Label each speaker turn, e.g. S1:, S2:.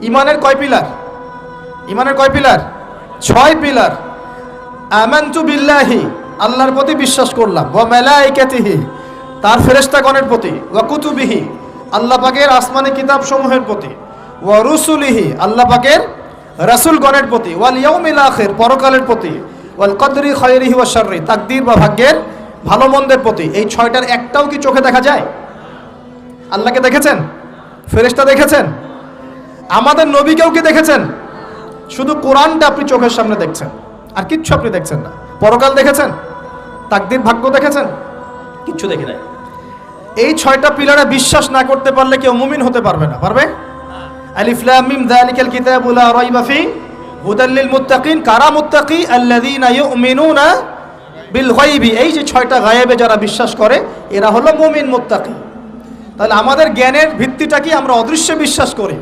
S1: ইমানের কয় পিলার? ইমানের কয় পিলার? 6 পিলার। আমানতু বিল্লাহি, আল্লাহর প্রতি বিশ্বাস করলাম, ওয়া মালাইকাতিহি, তার ফেরেশতাগণের প্রতি, ওয়া কুতুবিহি, আল্লাহ পাকের আসমানি কিতাব সমূহের প্রতি, ওয়া রুসুলিহি, আল্লাহ পাকের রাসূলগণের প্রতি, ওয়াল ইয়াউমিল আখির, পরকালের প্রতি, ওয়াল কদরি খায়রিহি ওয়া শাররি, তাকদীর বা ভাগ্যের ভালো মন্দের প্রতি। এই 6টার একটাও কি চোখে দেখা যায়? আল্লাহকে দেখেছেন? ফেরেশতা দেখেছেন? আমাদের নবীকেও কি দেখেছেন? শুধু কোরআনটা আপনি চোখের সামনে দেখছেন, আর কিচ্ছু আপনি দেখছেন না। পরকাল দেখেছেন? তাকদীর ভাগ্য দেখেছেন? কিচ্ছু দেখি নাই। এই 6টা পিলারে বিশ্বাস না করতে পারলে কেউ মুমিন হতে পারবে না। পারবে? আলিফ লাম মিম যালিকাল কিতাবু লা রাইবা ফি হুদাল লিল মুত্তাকিন। কারা মুত্তাকি? আল্লাযীনা ইউমিনুনা বিল গায়বি। এই যে 6টা গায়েবে যারা বিশ্বাস করে এরা হলো মুমিন মুত্তাকি। তাহলে আমাদের জ্ঞানের ভিত্তিটা কি? আমরা অদৃশ্য বিশ্বাস করি।